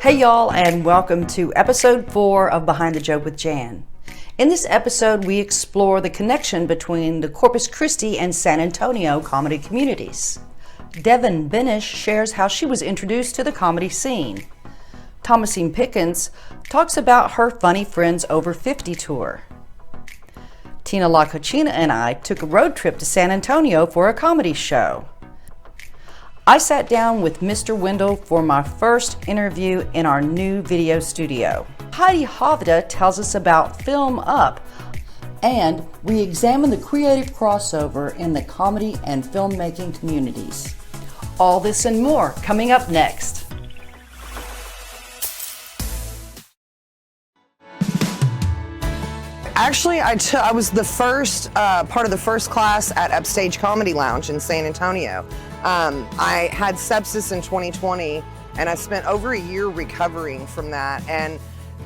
Hey y'all, and welcome to episode 4 of Behind the Joke with Jan. In this episode, we explore the connection between the Corpus Christi and San Antonio comedy communities. Devon Benish shares how she was introduced to the comedy scene. Thomasine Pickens talks about her Funny Friends Over 50 tour. Tina La Cochina and I took a road trip to San Antonio for a comedy show. I sat down with Mr. Wendell for my first interview in our new video studio. Heidi Hovda tells us about FilmUp, and we examine the creative crossover in the comedy and filmmaking communities. All this and more coming up next. Actually, I was the first part of the first class at Upstage Comedy Lounge in San Antonio. I had sepsis in 2020, and I spent over a year recovering from that, and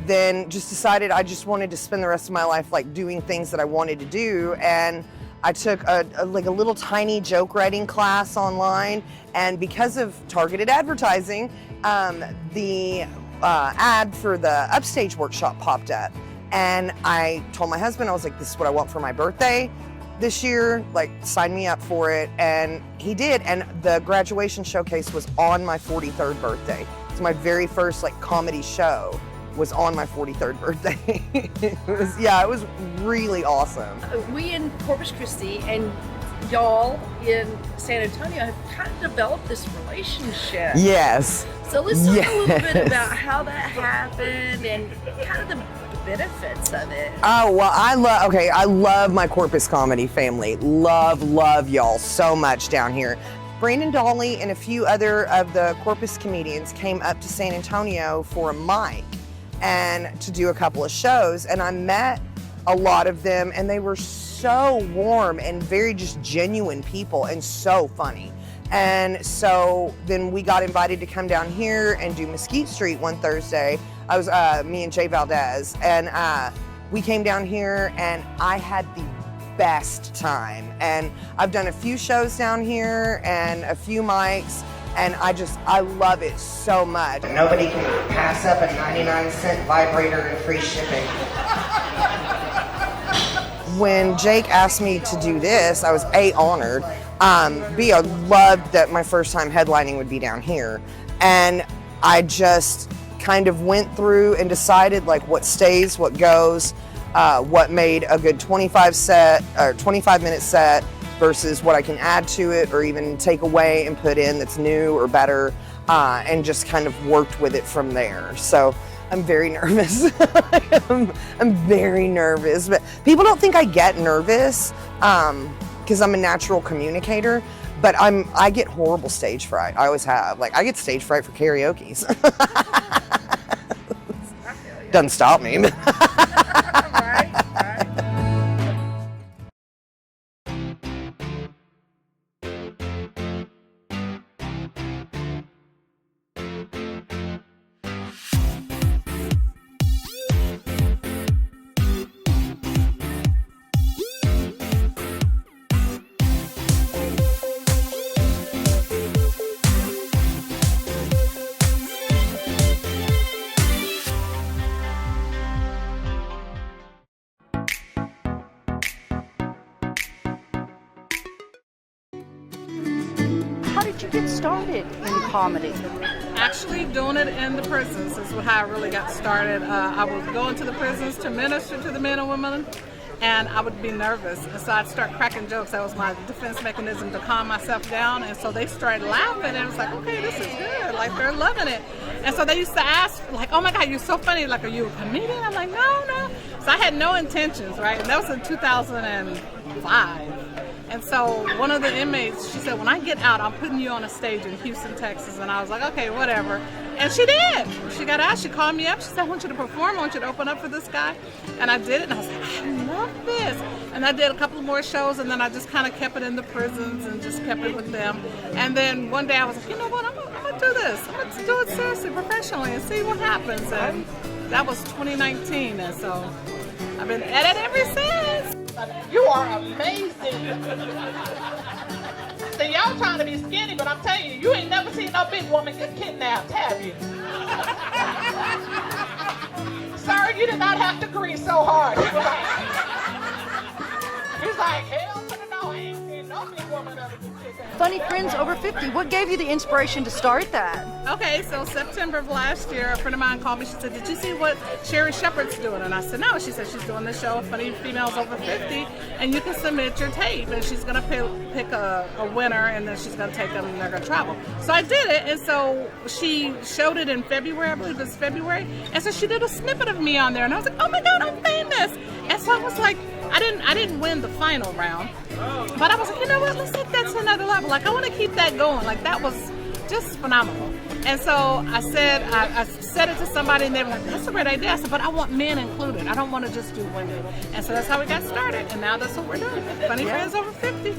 then just decided I just wanted to spend the rest of my life like doing things that I wanted to do. And I took a little tiny joke writing class online, and because of targeted advertising, the ad for the Upstage workshop popped up. And I told my husband, I was like, this is what I want for my birthday this year, like sign me up for it. And he did, and the graduation showcase was on my 43rd birthday. So my very first like comedy show was on my 43rd birthday. It was really awesome. We in Corpus Christi and y'all in San Antonio have kind of developed this relationship. Yes. So let's talk a little bit about how that happened and kind of the benefits of it. Oh, well, I love my Corpus comedy family. Love y'all so much down here. Brandon Dolly and a few other of the Corpus comedians came up to San Antonio for a mic and to do a couple of shows, and I met a lot of them, and they were so warm and very just genuine people and so funny. And so then we got invited to come down here and do Mesquite Street one Thursday. I was me and Jay Valdez, and we came down here, and I had the best time. And I've done a few shows down here and a few mics, and I love it so much. Nobody can pass up a 99-cent vibrator and free shipping. When Jake asked me to do this, I was A, honored, B, I loved that my first time headlining would be down here. And I just kind of went through and decided like what stays, what goes, what made a good 25-minute set versus what I can add to it or even take away and put in that's new or better, and just kind of worked with it from there. So I'm very nervous. I'm very nervous, but people don't think I get nervous because I'm a natural communicator, but I get horrible stage fright. I always have. Like, I get stage fright for karaoke. Doesn't stop me. Right. How did you get started in comedy? Actually doing it in the prisons is how I really got started. I was going to the prisons to minister to the men and women, and I would be nervous. And so I'd start cracking jokes. That was my defense mechanism to calm myself down. And so they started laughing, and it was like, okay, this is good. Like, they're loving it. And so they used to ask, like, oh my God, you're so funny. Like, are you a comedian? I'm like, no. So I had no intentions, right? And that was in 2005. And so one of the inmates, she said, when I get out, I'm putting you on a stage in Houston, Texas. And I was like, okay, whatever. And she did. She got out. She called me up. She said, I want you to perform. I want you to open up for this guy. And I did it. And I was like, I love this. And I did a couple more shows. And then I just kind of kept it in the prisons and just kept it with them. And then one day I was like, you know what? I'm going to do this. I'm going to do it seriously, professionally, and see what happens. And that was 2019. And so I've been at it ever since. You are amazing. See, y'all trying to be skinny, but I'm telling you, you ain't never seen no big woman get kidnapped, have you? Sir, you did not have to grease so hard. He's like, hell to the no, ain't no big woman ever do shit that. Funny Friends Over 50. What gave you the inspiration to start that? Okay, so September of last year, a friend of mine called me. She said, did you see what Sherry Shepherd's doing? And I said, no. She said, she's doing this show, Funny Females Over 50, and you can submit your tape, and she's going to pick a winner, and then she's going to take them, and they're going to travel. So I did it, and so she showed it in February, I believe it was February, and so she did a snippet of me on there, and I was like, oh my God, I'm famous. And so I was like, I didn't win the final round, but I was like, you know what, let's take that to another level. Like, I want to keep that going. Like, that was just phenomenal. And so I said it to somebody, and they were like, that's a great idea. I said, but I want men included. I don't want to just do women. And so that's how we got started, and now that's what we're doing. Funny Friends Over 50.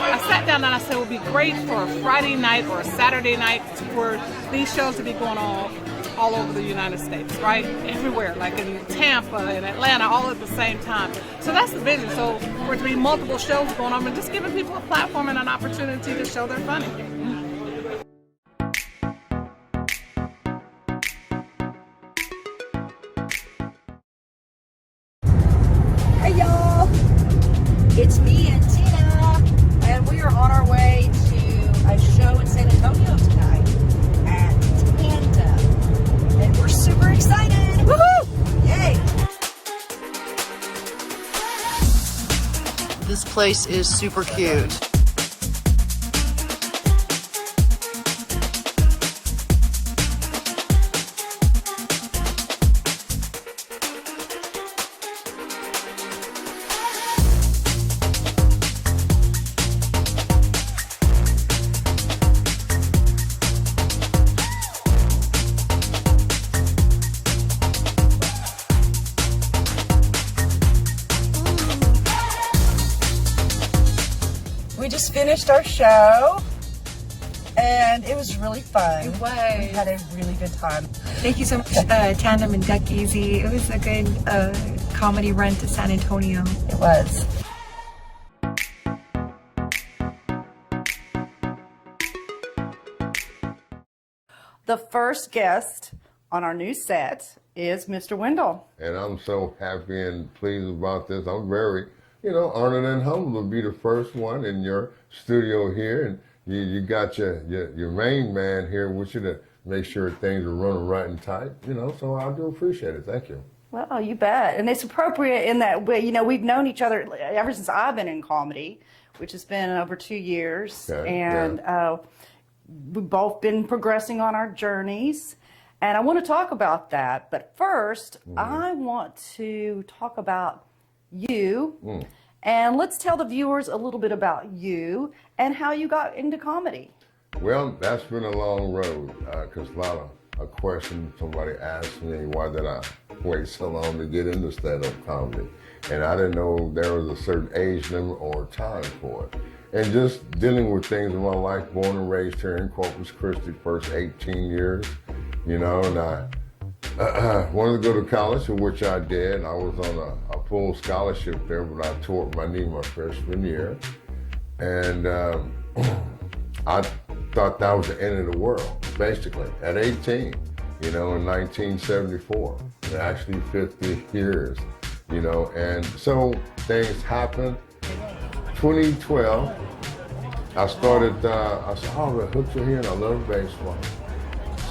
I sat down and I said it would be great for a Friday night or a Saturday night for these shows to be going on all over the United States, right? Everywhere, like in Tampa and Atlanta, all at the same time. So that's the vision. So for it to be multiple shows going on and just giving people a platform and an opportunity to show their funny. Hey y'all, it's me and Tina, and we are on our way to a show in San Antonio tonight at Tandem, and we're super excited. Woohoo! Yay! This place is super cute. We just finished our show, and it was really fun. It was. We had a really good time. Thank you so much, Tandem and Duck Easy. It was a good comedy run to San Antonio. It was. The first guest on our new set is Mr. Wendell. And I'm so happy and pleased about this. I'm very, honored and humbled to be the first one in your studio here. And you got your main man here with you to make sure things are running right and tight, so I do appreciate it. Thank you. Well, you bet. And it's appropriate in that way, we've known each other ever since I've been in comedy, which has been over 2 years. Okay, and we've both been progressing on our journeys. And I want to talk about that. But first, I want to talk about you. And let's tell the viewers a little bit about you and how you got into comedy. Well, that's been a long road, because a lot of a question somebody asked me, why did I wait so long to get into stand-up comedy? And I didn't know there was a certain age limit or time for it. And just dealing with things in my life, born and raised here in Corpus Christi, first 18 years, and I wanted to go to college, which I did. I was on a full scholarship there, but I tore up my knee my freshman year. And I thought that was the end of the world, basically, at 18, in 1974, actually 50 years, and so things happened. 2012, I started, I said, oh, the hooks are here and I love baseball.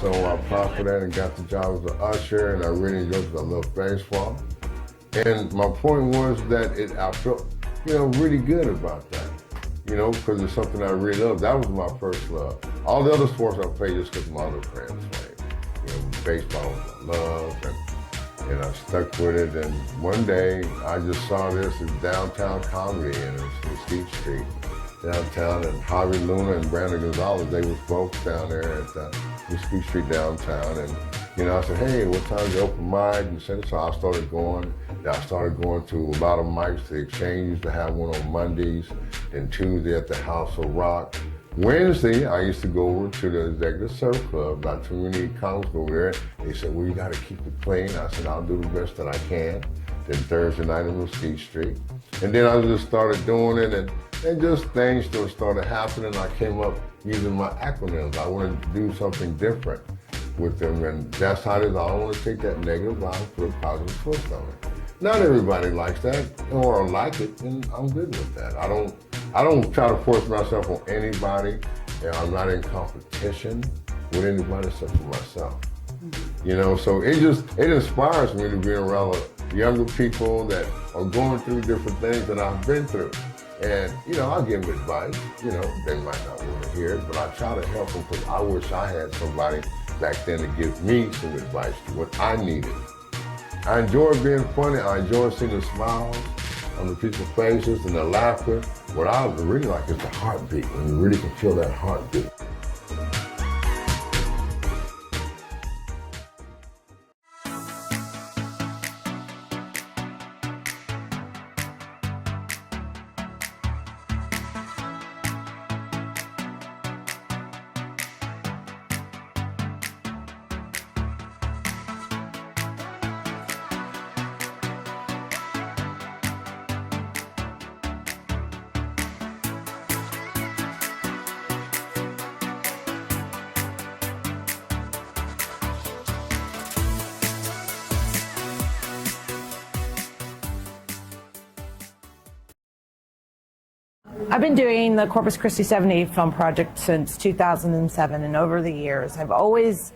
So I applied for that and got the job as an usher, and I really enjoyed it. I love baseball. And my point was that I felt, really good about that, because it's something I really love. That was my first love. All the other sports I played just because my other friends played. Baseball was my love, and I stuck with it. And one day I just saw this in downtown comedy, and it was Mesquite Street downtown, and Javi Luna and Brandon Gonzalez, they was both down there at Mesquite Street downtown. And I said, hey, what time's the open mic? And so I started going. I started going to a lot of mics. The Exchange used to have one on Mondays, and Tuesday at the House of Rock. Wednesday, I used to go over to the Executive Surf Club. Not too many comics over there. They said, well, you got to keep it clean. I said, I'll do the best that I can. Then Thursday night in Mesquite Street. And then I just started doing it, and And just things just started happening. I came up using my acronyms. I wanted to do something different with them, and that's how it is. I don't want to take that negative vibe and put a positive twist on it. Not everybody likes that or like it, and I'm good with that. I don't try to force myself on anybody, and I'm not in competition with anybody except for myself. You know, so it inspires me to be around younger people that are going through different things that I've been through. And, you know, I give them advice. You know, they might not want to hear it, but I try to help them because I wish I had somebody back then to give me some advice to what I needed. I enjoy being funny. I enjoy seeing the smiles on the people's faces and the laughter. What I really like is the heartbeat, when you really can feel that heartbeat. I've been doing the Corpus Christi 70 film project since 2007, and over the years it's always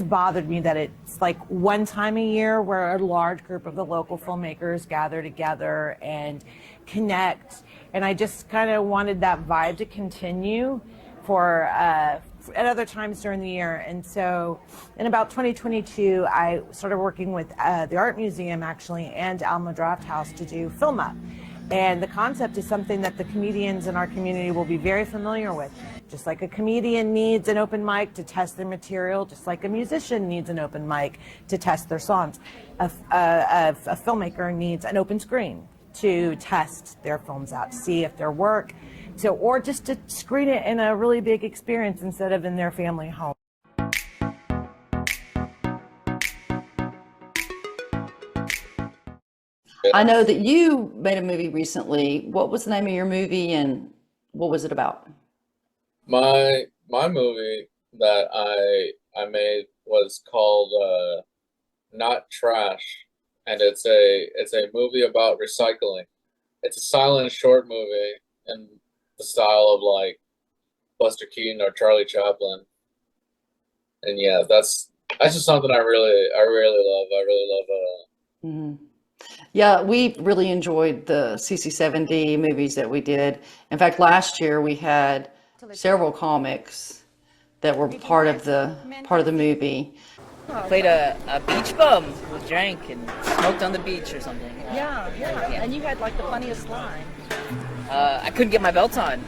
bothered me that it's like one time a year where a large group of the local filmmakers gather together and connect, and I just kind of wanted that vibe to continue for at other times during the year. And so in about 2022 I started working with the Art Museum actually and Alma Draft House to do FilmUp. And the concept is something that the comedians in our community will be very familiar with. Just like a comedian needs an open mic to test their material, just like a musician needs an open mic to test their songs, a filmmaker needs an open screen to test their films out, to see if their work, or just to screen it in a really big experience instead of in their family home. I know that you made a movie recently. What was the name of your movie and what was it about? My movie that I made was called Not Trash, and it's a movie about recycling. It's a silent short movie in the style of like Buster Keaton or Charlie Chaplin. And yeah, that's just something I really love. I really love Mm-hmm. Yeah, we really enjoyed the CC7D movies that we did. In fact, last year we had several comics that were part of the movie. Played a beach bum who drank and smoked on the beach or something. Yeah. And you had like the funniest line. I couldn't get my belt on.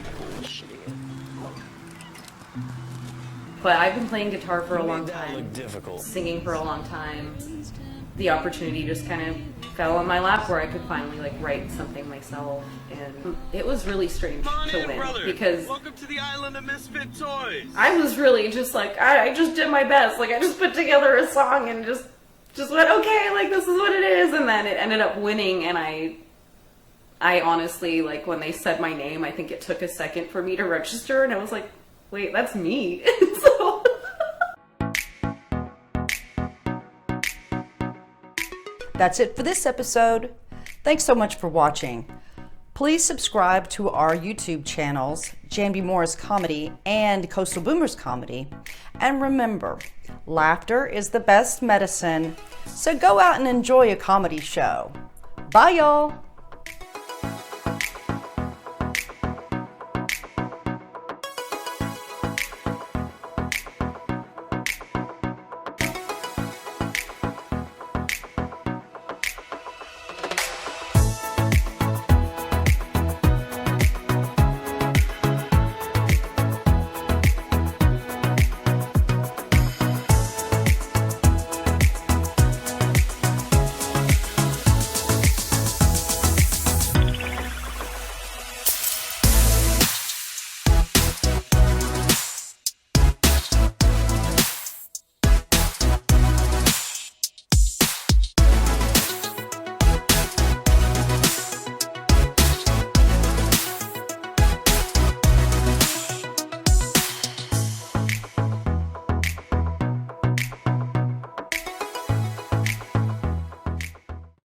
But I've been playing guitar for a long time, singing for a long time. The opportunity just kind of fell on my lap where I could finally like write something myself, and it was really strange to win because welcome to the island of misfit toys. I was really just like I just did my best, like I just put together a song and just went okay, like this is what it is, and then it ended up winning. And I honestly, like when they said my name, I think it took a second for me to register, and I was like, wait, that's me. So That's it for this episode. Thanks so much for watching. Please subscribe to our YouTube channels, Jan B. Morris Comedy and Coastal Boomers Comedy. And remember, laughter is the best medicine, so go out and enjoy a comedy show. Bye, y'all.